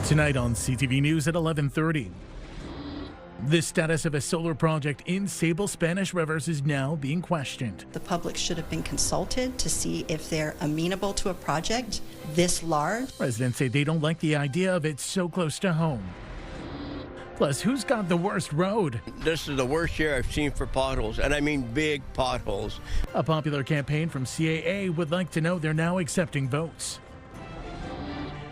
Tonight on CTV News at 11:30. The status of a solar project in Sable Spanish Rivers is now being questioned. The public should have been consulted to see if they're amenable to a project this large. Residents say they don't like the idea of it so close to home. Plus, who's got the worst road? This is the worst year I've seen for potholes, and I mean big potholes. A popular campaign from CAA would like to know they're now accepting votes.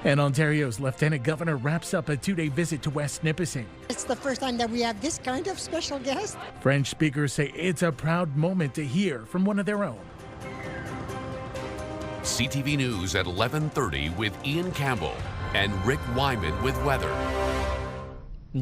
And Ontario's Lieutenant Governor wraps up a two-day visit to West Nipissing. It's the first time that we have this kind of special guest. French speakers say it's a proud moment to hear from one of their own. CTV News at 11:30 with Ian Campbell and Rick Wyman with weather.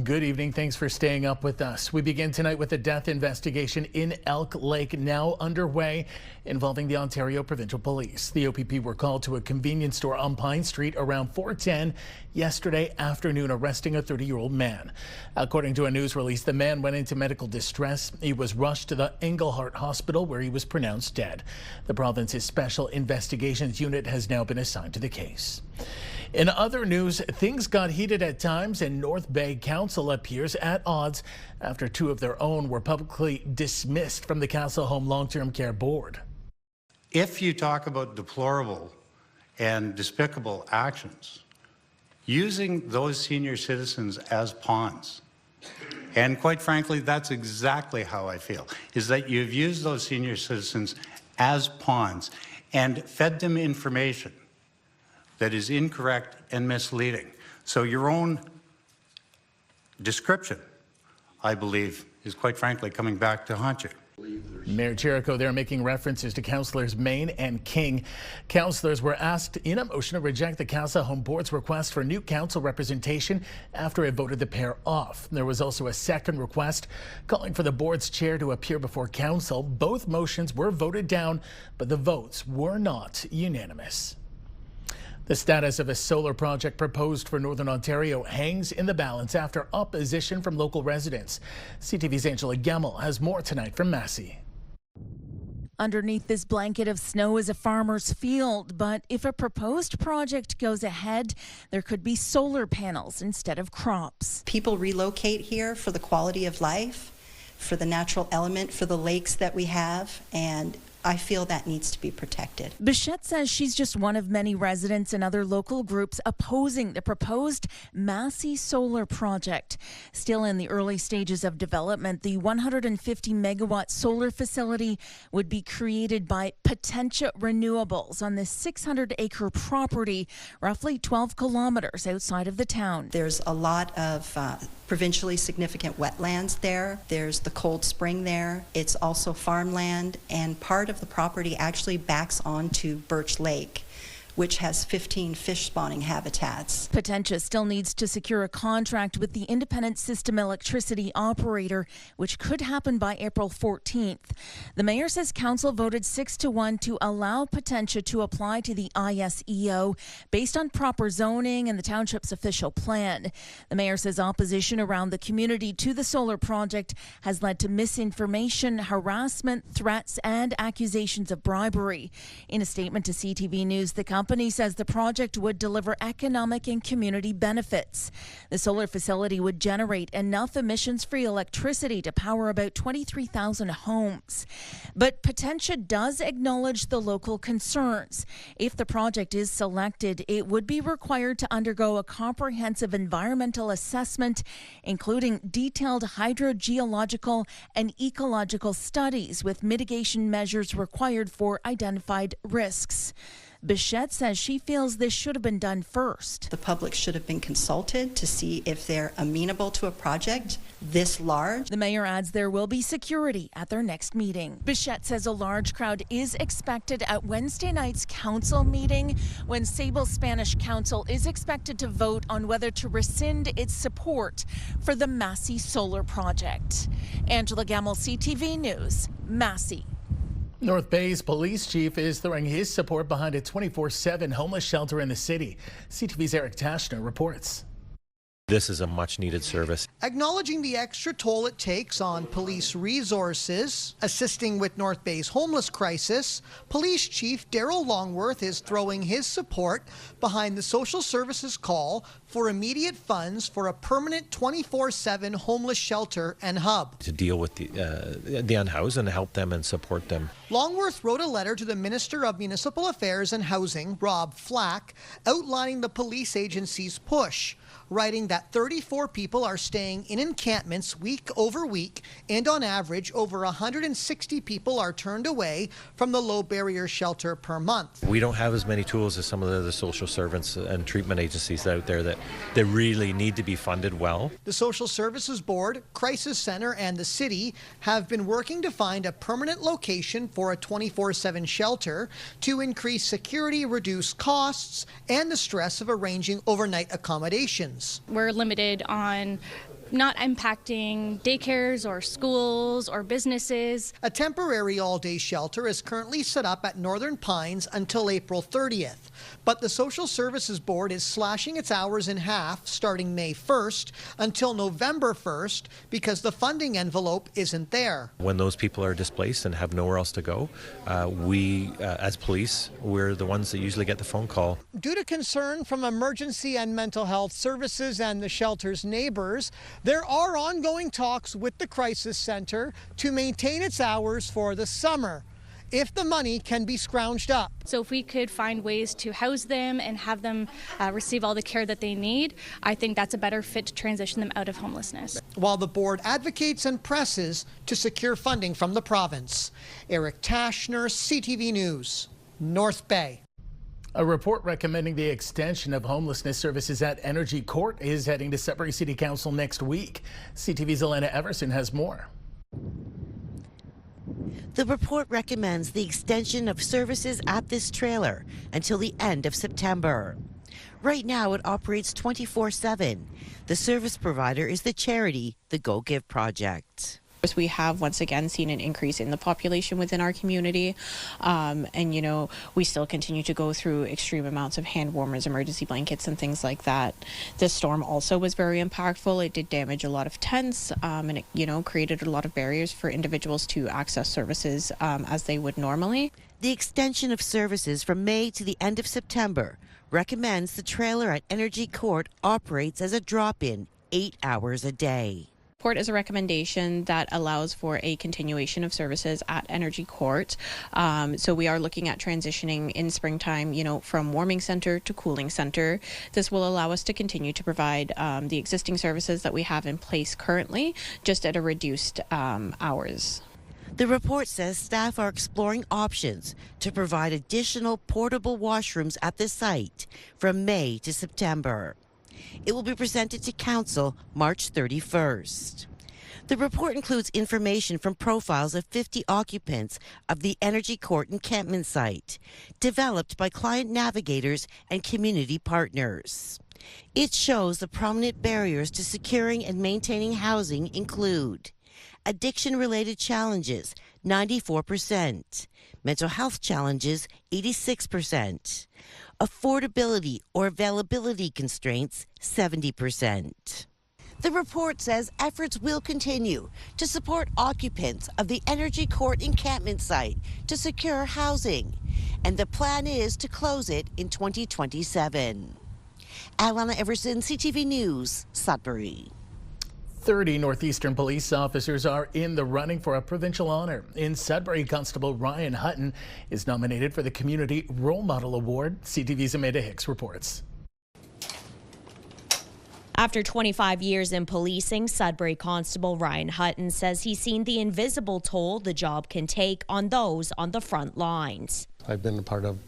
Good evening. Thanks for staying up with us. We begin tonight with a death investigation in Elk Lake now underway involving the Ontario Provincial Police. The OPP were called to a convenience store on Pine Street around 4:10 yesterday afternoon, arresting a 30-year-old man. According to a news release, the man went into medical distress. He was rushed to the Englehart Hospital where he was pronounced dead. The province's Special Investigations Unit has now been assigned to the case. In other news, things got heated at times and North Bay Council appears at odds after two of their own were publicly dismissed from the Castle Home Long-Term Care Board. If you talk about deplorable and despicable actions, using those senior citizens as pawns, and quite frankly, that's exactly how I feel, is that you've used those senior citizens as pawns and fed them information that is incorrect and misleading. So your own description, I believe, is quite frankly coming back to haunt you. Mayor Jericho there making references to councillors Main and King. Councillors were asked in a motion to reject the Castle Home Board's request for new council representation after it voted the pair off. There was also a second request calling for the board's chair to appear before council. Both motions were voted down, but the votes were not unanimous. The status of a solar project proposed for Northern Ontario hangs in the balance after opposition from local residents. CTV's Angela Gemmell has more tonight from Massey. Underneath this blanket of snow is a farmer's field, but if a proposed project goes ahead, there could be solar panels instead of crops. People relocate here for the quality of life, for the natural element, for the lakes that we have, and I feel that needs to be protected. Bichette says she's just one of many residents and other local groups opposing the proposed Massey solar project. Still in the early stages of development, the 150 megawatt solar facility would be created by Potentia Renewables on this 600-acre property, roughly 12 kilometers outside of the town. There's a lot of provincially significant wetlands there. There's the cold spring there. It's also farmland, and part of the property actually backs onto Birch Lake, which has 15 fish spawning habitats. Potentia still needs to secure a contract with the independent system electricity operator, which could happen by April 14th. The mayor says council voted 6-1 to allow Potentia to apply to the ISEO based on proper zoning and the township's official plan. The mayor says opposition around the community to the solar project has led to misinformation, harassment, threats, and accusations of bribery. In a statement to CTV News, the company says the project would deliver economic and community benefits. The solar facility would generate enough emissions-free electricity to power about 23,000 homes. But Potentia does acknowledge the local concerns. If the project is selected, it would be required to undergo a comprehensive environmental assessment, including detailed hydrogeological and ecological studies with mitigation measures required for identified risks. Bichette says she feels this should have been done first. The public should have been consulted to see if they're amenable to a project this large. The mayor adds there will be security at their next meeting. Bichette says a large crowd is expected at Wednesday night's council meeting, when Sable Spanish Council is expected to vote on whether to rescind its support for the Massey solar project. Angela Gemmell, CTV News, Massey. North Bay's police chief is throwing his support behind a 24/7 homeless shelter in the city. CTV's Eric Tashner reports. This is a much needed service. Acknowledging the extra toll it takes on police resources, assisting with North Bay's homeless crisis, Police Chief Daryl Longworth is throwing his support behind the social services call for immediate funds for a permanent 24/7 homeless shelter and hub. To deal with the unhoused and help them and support them. Longworth wrote a letter to the Minister of Municipal Affairs and Housing, Rob Flack, outlining the police agency's push, writing that 34 people are staying in encampments week over week, and on average, over 160 people are turned away from the low barrier shelter per month. We don't have as many tools as some of the social servants and treatment agencies out there that they really need to be funded well. The Social Services Board, Crisis Center, and the city have been working to find a permanent location for a 24/7 shelter to increase security, reduce costs, and the stress of arranging overnight accommodations. We're limited on not impacting daycares or schools or businesses. A temporary all-day shelter is currently set up at Northern Pines until April 30th, but the Social Services Board is slashing its hours in half starting May 1st until November 1st because the funding envelope isn't there. When those people are displaced and have nowhere else to go, we, as police, we're the ones that usually get the phone call. Due to concern from emergency and mental health services and the shelter's neighbors, there are ongoing talks with the Crisis Center to maintain its hours for the summer, if the money can be scrounged up. So if we could find ways to house them and have them receive all the care that they need, I think that's a better fit to transition them out of homelessness. While the board advocates and presses to secure funding from the province. Eric Tashner, CTV News, North Bay. A report recommending the extension of homelessness services at Energy Court is heading to Sudbury City Council next week. CTV's Elena Everson has more. The report recommends the extension of services at this trailer until the end of September. Right now, it operates 24/7. The service provider is the charity, the Go Give Project. We have once again seen an increase in the population within our community, and we still continue to go through extreme amounts of hand warmers, emergency blankets, and things like that. This storm also was very impactful. It did damage a lot of tents, and it created a lot of barriers for individuals to access services as they would normally. The extension of services from May to the end of September recommends the trailer at Energy Court operates as a drop-in 8 hours a day. Report is a recommendation that allows for a continuation of services at Energy Court. So we are looking at transitioning in springtime, from warming center to cooling center. This will allow us to continue to provide the existing services that we have in place currently, just at a reduced hours. The report says staff are exploring options to provide additional portable washrooms at the site from May to September. It will be presented to Council March 31st. The report includes information from profiles of 50 occupants of the Energy Court encampment site, developed by client navigators and community partners. It shows the prominent barriers to securing and maintaining housing include addiction-related challenges, 94%, mental health challenges, 86%, affordability or availability constraints, 70%. The report says efforts will continue to support occupants of the Energy Court encampment site to secure housing, and the plan is to close it in 2027. Alana Everson, CTV News, Sudbury. 30 Northeastern police officers are in the running for a provincial honor. In Sudbury, Constable Ryan Hutton is nominated for the Community Role Model Award. CTV's Amanda Hicks reports. After 25 years in policing, Sudbury Constable Ryan Hutton says he's seen the invisible toll the job can take on those on the front lines. I've been a part of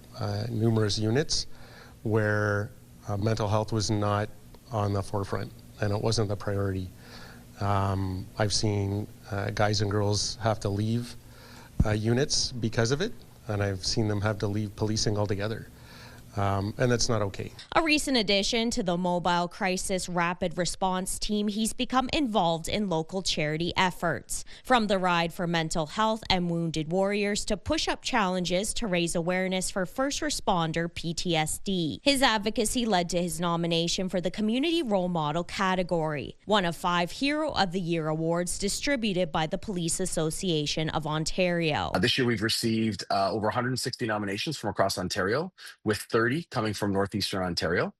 numerous units where mental health was not on the forefront and it wasn't the priority. I've seen guys and girls have to leave units because of it, and I've seen them have to leave policing altogether. and that's not okay. A recent addition to the Mobile Crisis Rapid Response Team, he's become involved in local charity efforts. From the Ride for Mental Health and Wounded Warriors to push-up challenges to raise awareness for first responder PTSD. His advocacy led to his nomination for the Community Role Model category, one of 5 Hero of the Year awards distributed by the Police Association of Ontario. This year we've received over 160 nominations from across Ontario, with 30 coming from Northeastern Ontario.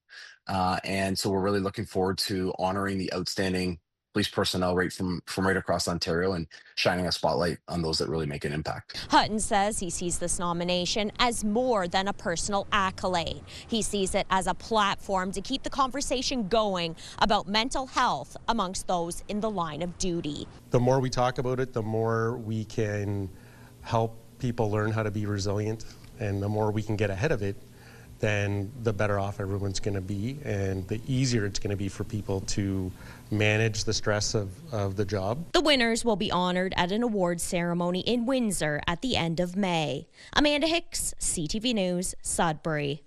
And so we're really looking forward to honoring the outstanding police personnel right from right across Ontario and shining a spotlight on those that really make an impact. Hutton says he sees this nomination as more than a personal accolade. He sees it as a platform to keep the conversation going about mental health amongst those in the line of duty. The more we talk about it, the more we can help people learn how to be resilient, and the more we can get ahead of it, then the better off everyone's going to be, and the easier it's going to be for people to manage the stress of the job. The winners will be honored at an awards ceremony in Windsor at the end of May. Amanda Hicks, CTV News, Sudbury.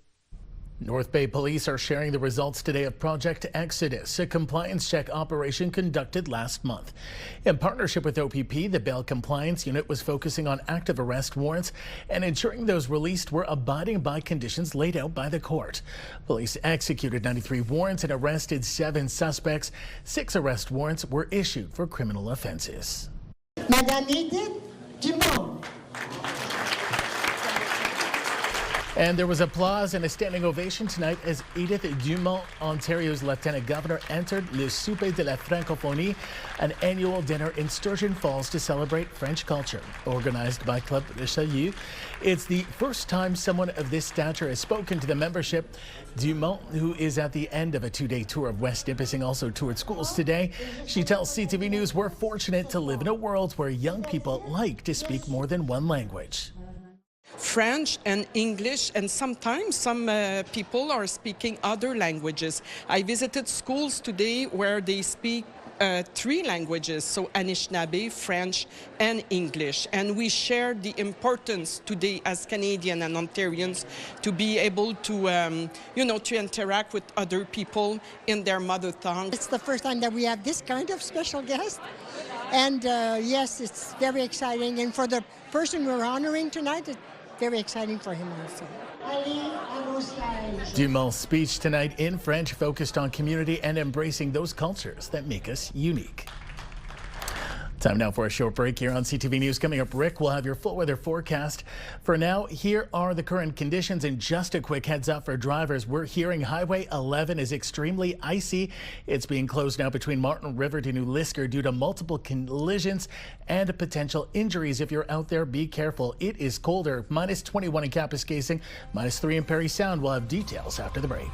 North Bay Police are sharing the results today of Project Exodus, a compliance check operation conducted last month. In partnership with OPP, the Bail Compliance Unit was focusing on active arrest warrants and ensuring those released were abiding by conditions laid out by the court. Police executed 93 warrants and arrested 7 suspects. 6 arrest warrants were issued for criminal offenses. Madame Edith Dumont. And there was applause and a standing ovation tonight as Edith Dumont, Ontario's Lieutenant Governor, entered Le Souper de la Francophonie, an annual dinner in Sturgeon Falls to celebrate French culture. Organized by Club Richelieu, it's the first time someone of this stature has spoken to the membership. Dumont, who is at the end of a 2-day tour of West Nipissing, also toured schools today. She tells CTV News we're fortunate to live in a world where young people like to speak more than one language. French and English, and sometimes some people are speaking other languages. I visited schools today where they speak 3 languages, so Anishinaabe, French, and English. And we share the importance today as Canadians and Ontarians to be able to, to interact with other people in their mother tongue. It's the first time that we have this kind of special guest. And yes, it's very exciting. And for the person we're honoring tonight, it's very exciting for him also. Dumont's speech tonight in French focused on community and embracing those cultures that make us unique. Time now for a short break here on CTV News. Coming up, Rick will have your full weather forecast. For now, here are the current conditions, and just a quick heads up for drivers. We're hearing Highway 11 is extremely icy. It's being closed now between Martin River to New Lisker due to multiple collisions and potential injuries. If you're out there, be careful. It is colder, minus 21 in Kapuskasing, minus 3 in Parry Sound. We'll have details after the break.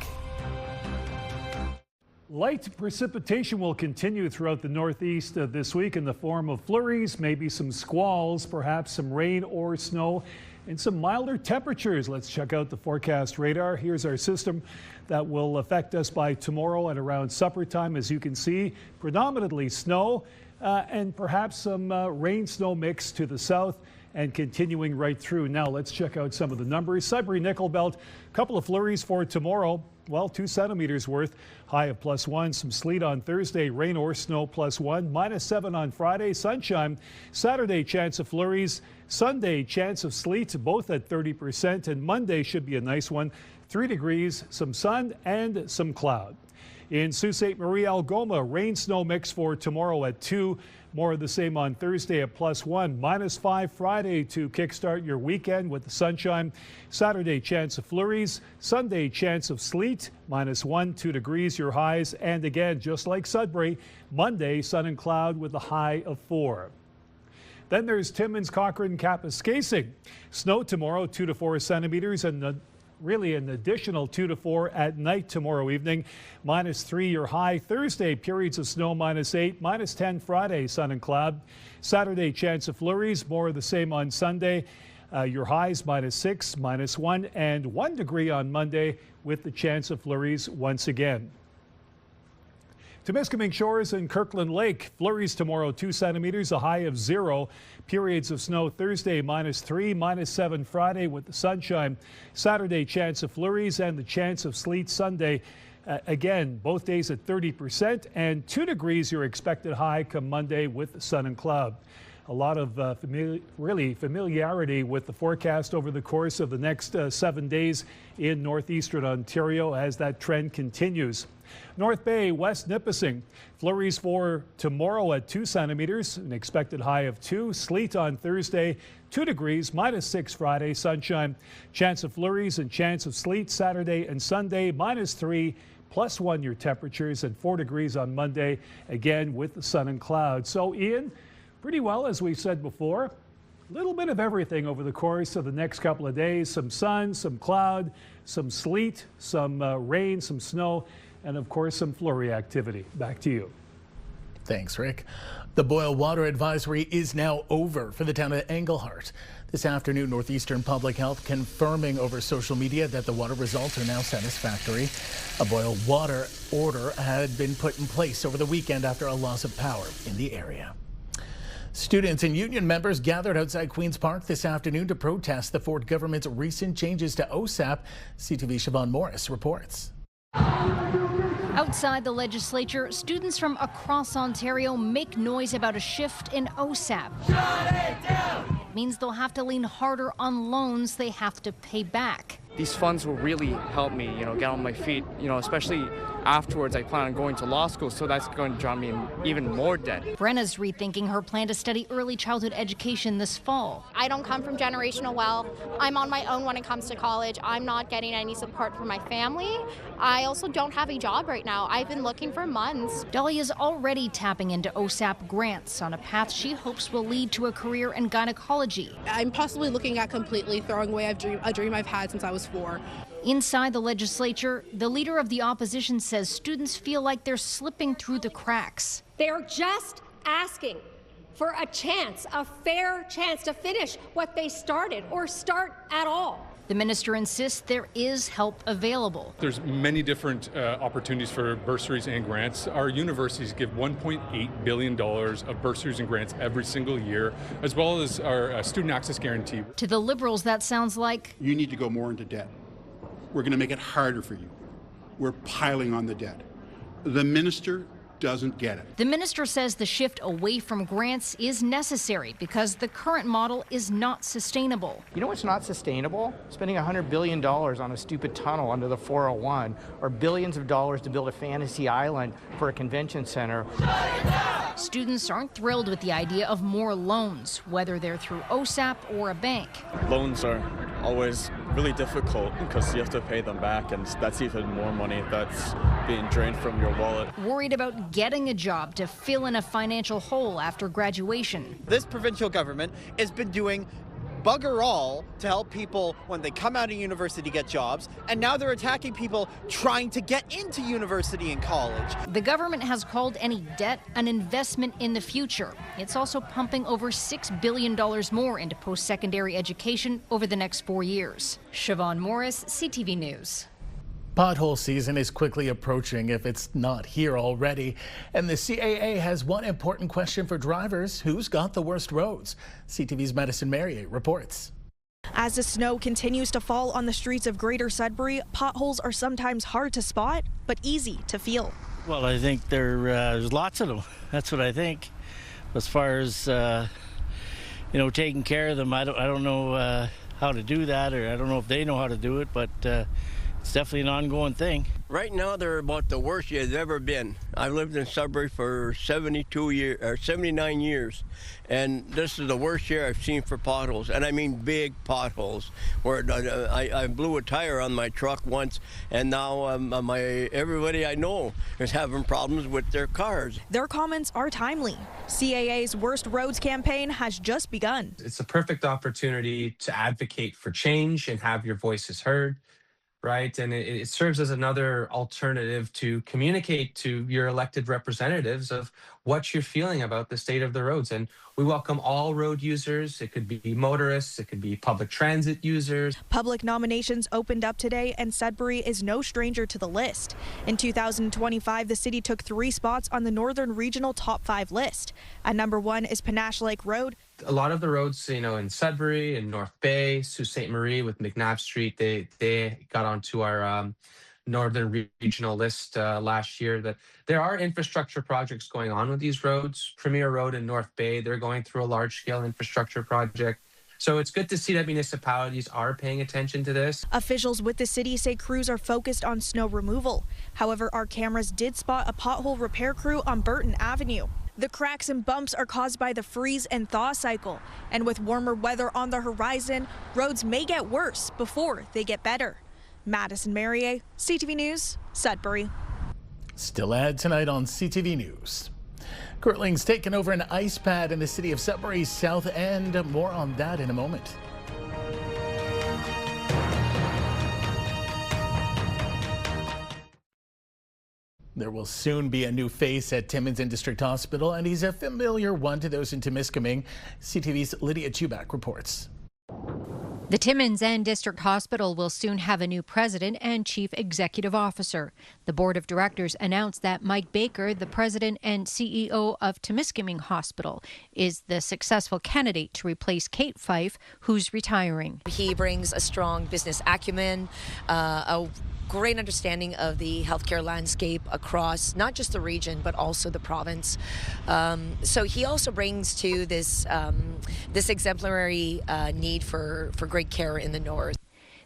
Light precipitation will continue throughout the Northeast this week in the form of flurries, maybe some squalls, perhaps some rain or snow, and some milder temperatures. Let's check out the forecast radar. Here's our system that will affect us by tomorrow at around supper time. As you can see, predominantly snow and perhaps some rain-snow mix to the south and continuing right through. Now let's check out some of the numbers. Sudbury Nickel Belt, a couple of flurries for tomorrow. Well, 2 centimeters worth, high of +1. Some sleet on Thursday, rain or snow +1. -7 on Friday, sunshine. Saturday, chance of flurries. Sunday, chance of sleet, both at 30%. And Monday should be a nice one. 3 degrees, some sun and some cloud. In Sault Ste. Marie, Algoma, rain snow mix for tomorrow at 2. More of the same on Thursday at +1. -5 Friday to kickstart your weekend with the sunshine. Saturday, chance of flurries. Sunday, chance of sleet. -1, 2 degrees, your highs. And again, just like Sudbury, Monday, sun and cloud with a high of 4. Then there's Timmins, Cochrane, Kapuskasing. Snow tomorrow, 2 to 4 centimeters, and really an additional 2 to 4 at night tomorrow evening. -3 your high. Thursday, periods of snow, -8. -10 Friday, sun and cloud. Saturday, chance of flurries. More of the same on Sunday. Your highs -6, -1, and 1 degree on Monday with the chance of flurries once again. Temiskaming Shores and Kirkland Lake. Flurries tomorrow, 2 centimeters, a high of 0. Periods of snow Thursday, -3, -7 Friday with the sunshine. Saturday, chance of flurries and the chance of sleet Sunday. Again, both days at 30% and 2 degrees your expected high come Monday with the sun and cloud. A lot of familiarity with the forecast over the course of the next 7 days in Northeastern Ontario as that trend continues. North Bay, West Nipissing. Flurries for tomorrow at 2 centimeters, an expected high of 2. Sleet on Thursday, 2 degrees, -6 Friday, sunshine. Chance of flurries and chance of sleet Saturday and Sunday, -3, +1 your temperatures, and 4 degrees on Monday, again with the sun and clouds. So, Ian, pretty well, as we said before, a little bit of everything over the course of the next couple of days. Some sun, some cloud, some sleet, some rain, some snow, and of course some flurry activity. Back to you. Thanks, Rick. The boil water advisory is now over for the town of Englehart. This afternoon, Northeastern Public Health confirming over social media that the water results are now satisfactory. A boil water order had been put in place over the weekend after a loss of power in the area. Students and union members gathered outside Queen's Park this afternoon to protest the Ford government's recent changes to OSAP. CTV Siobhan Morris reports. Outside the legislature, students from across Ontario make noise about a shift in OSAP. Shut it down! It means they'll have to lean harder on loans they have to pay back. These funds will really help me, get on my feet, especially afterwards I plan on going to law school, so that's going to draw me in even more debt. Brenna's rethinking her plan to study early childhood education this fall. I don't come from generational wealth. I'm on my own when it comes to college. I'm not getting any support from my family. I also don't have a job right now. I've been looking for months. Dahlia's already tapping into OSAP grants on a path she hopes will lead to a career in gynecology. I'm possibly looking at completely throwing away a dream I've had since I was 4. Inside the legislature, the leader of the opposition says students feel like they're slipping through the cracks. They're just asking for a chance, a fair chance to finish what they started or start at all. The minister insists there is help available. There's many different opportunities for bursaries and grants. Our universities give $1.8 billion of bursaries and grants every single year, as well as our student access guarantee. To the Liberals, that sounds like you need to go more into debt. We're going to make it harder for you. We're piling on the debt. The minister doesn't get it. The minister says the shift away from grants is necessary because the current model is not sustainable. You know what's not sustainable? Spending $100 billion on a stupid tunnel under the 401 or billions of dollars to build a fantasy island for a convention center. Students aren't thrilled with the idea of more loans, whether they're through OSAP or a bank. Loans are always really difficult because you have to pay them back, and that's even more money that's being drained from your wallet. Worried about getting a job to fill in a financial hole after graduation. This provincial government has been doing bugger all to help people when they come out of university get jobs, and now they're attacking people trying to get into university and college. The government has called any debt an investment in the future. It's also pumping over $6 billion more into post-secondary education over the next 4 years. Siobhan Morris, CTV News. Pothole season is quickly approaching if it's not here already. And the CAA has one important question for drivers. Who's got the worst roads? CTV's Madison Merrier reports. As the snow continues to fall on the streets of Greater Sudbury, potholes are sometimes hard to spot, but easy to feel. Well, I think there's lots of them. That's what I think. As far as, taking care of them, I don't know how to do that, or I don't know if they know how to do it, but it's definitely an ongoing thing. Right now, they're about the worst it's ever been. I've lived in Sudbury for 79 years, and this is the worst year I've seen for potholes, and I mean big potholes, where I blew a tire on my truck once, and now everybody I know is having problems with their cars. Their comments are timely. CAA's Worst Roads campaign has just begun. It's a perfect opportunity to advocate for change and have your voices heard. right? And it serves as another alternative to communicate to your elected representatives of what you're feeling about the state of the roads. And we welcome all road users. It could be motorists, it could be public transit users. Public nominations opened up today, and Sudbury is no stranger to the list. In 2025, the city took 3 spots on the Northern Regional Top 5 list. At number 1 is Panache Lake Road. A lot of the roads, in Sudbury and North Bay, Sault Ste. Marie with McNabb Street, they got onto our Northern Regional list last year. That there are infrastructure projects going on with these roads. Premier Road in North Bay, they're going through a large-scale infrastructure project. So it's good to see that municipalities are paying attention to this. Officials with the city say crews are focused on snow removal. However, our cameras did spot a pothole repair crew on Burton Avenue. The cracks and bumps are caused by the freeze and thaw cycle. And with warmer weather on the horizon, roads may get worse before they get better. Madison Marier, CTV News, Sudbury. Still ahead tonight on CTV News. Curling's taken over an ice pad in the city of Sudbury's south end. More on that in a moment. There will soon be a new face at Timmins District Hospital, and he's a familiar one to those in Timiskaming. CTV's Lydia Chubak reports. The Timmins District Hospital will soon have a new president and chief executive officer. The board of directors announced that Mike Baker, the president and CEO of Timiskaming Hospital, is the successful candidate to replace Kate Fife, who's retiring. He brings a strong business acumen, a great understanding of the healthcare landscape across not just the region but also the province. So he also brings to this this exemplary need for great care in the north.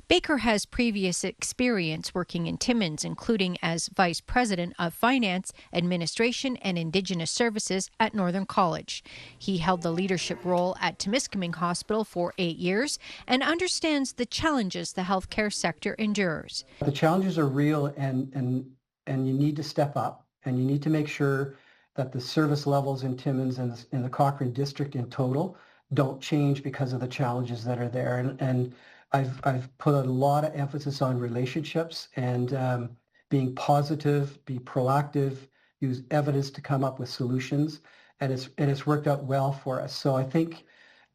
Baker has previous experience working in Timmins, including as Vice President of Finance, Administration, and Indigenous Services at Northern College. He held the leadership role at Timiskaming Hospital for 8 years and understands the challenges the healthcare sector endures. The challenges are real, and you need to step up, and you need to make sure that the service levels in Timmins and in the Cochrane District in total don't change because of the challenges that are there. And I've put a lot of emphasis on relationships and being positive, be proactive, use evidence to come up with solutions, and it's worked out well for us. So I think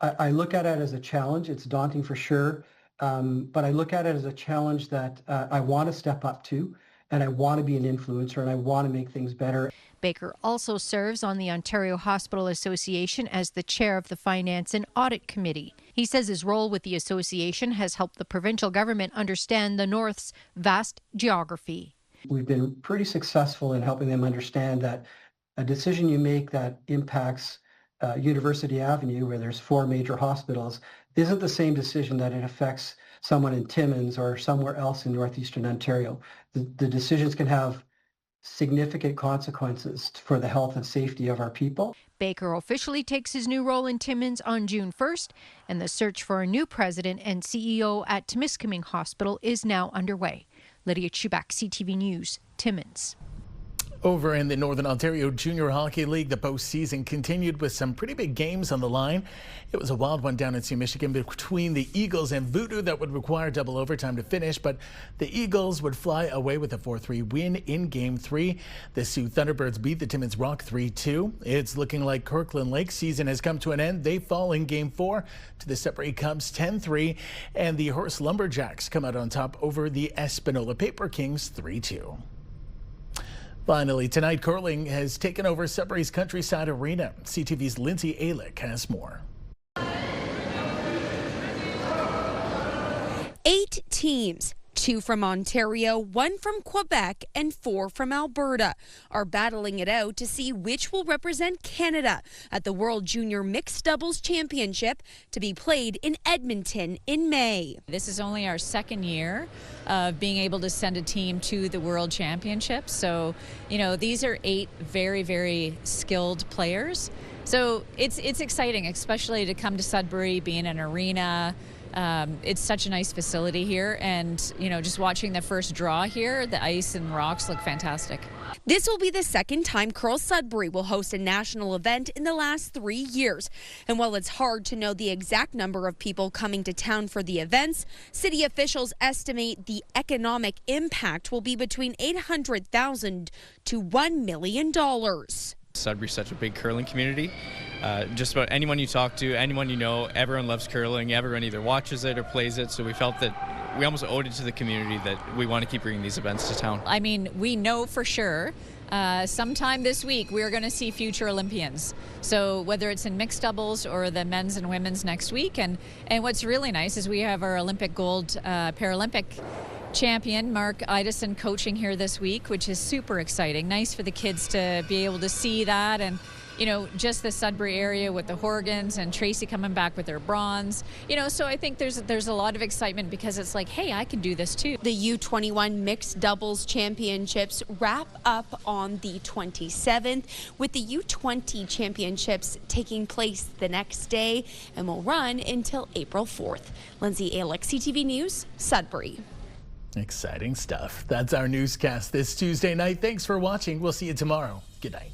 I look at it as a challenge. It's daunting for sure, but I look at it as a challenge that I want to step up to, and I want to be an influencer, and I want to make things better. Baker also serves on the Ontario Hospital Association as the chair of the Finance and Audit Committee. He says his role with the association has helped the provincial government understand the North's vast geography. We've been pretty successful in helping them understand that a decision you make that impacts University Avenue, where there's 4 major hospitals, isn't the same decision that it affects someone in Timmins or somewhere else in Northeastern Ontario. The decisions can have significant consequences for the health and safety of our people. Baker officially takes his new role in Timmins on June 1st, and the search for a new president and CEO at Timiskaming Hospital is now underway. Lydia Chubak, CTV News, Timmins. Over in the Northern Ontario Junior Hockey League, the postseason continued with some pretty big games on the line. It was a wild one down in St. Michigan between the Eagles and Voodoo that would require double overtime to finish, but the Eagles would fly away with a 4-3 win in Game 3. The Sioux Thunderbirds beat the Timmins Rock 3-2. It's looking like Kirkland Lake's season has come to an end. They fall in Game 4 to the Sudbury Cubs 10-3, and the Horse Lumberjacks come out on top over the Espanola Paper Kings 3-2. Finally, tonight, curling has taken over Sudbury's Countryside Arena. CTV's Lindsay Alick has more. 8 teams, 2 from Ontario, 1 from Quebec, and 4 from Alberta, are battling it out to see which will represent Canada at the World Junior Mixed Doubles Championship to be played in Edmonton in May. This is only our 2nd year of being able to send a team to the World Championships. So, these are 8 very, very skilled players. So it's exciting, especially to come to Sudbury, be in an arena, It's such a nice facility here, and just watching the first draw here, the ice and rocks look fantastic. This will be the second time Curl Sudbury will host a national event in the last 3 years. And while it's hard to know the exact number of people coming to town for the events, city officials estimate the economic impact will be between $800,000 to $1 million. Sudbury's such a big curling community. Just about anyone you talk to, anyone you know, everyone loves curling. Everyone either watches it or plays it. So we felt that we almost owed it to the community that we want to keep bringing these events to town. I mean, we know for sure sometime this week we're going to see future Olympians. So whether it's in mixed doubles or the men's and women's next week. And what's really nice is we have our Olympic gold Paralympic champion Mark Idison coaching here this week, which is super exciting. Nice for the kids to be able to see that, and just the Sudbury area with the Horgans and Tracy coming back with their bronze. So I think there's a lot of excitement because it's like, hey, I can do this too. The U21 Mixed Doubles Championships wrap up on the 27th, with the U20 Championships taking place the next day and will run until April 4th. Lindsay Alick, CTV News, Sudbury. Exciting stuff. That's our newscast this Tuesday night. Thanks for watching. We'll see you tomorrow. Good night.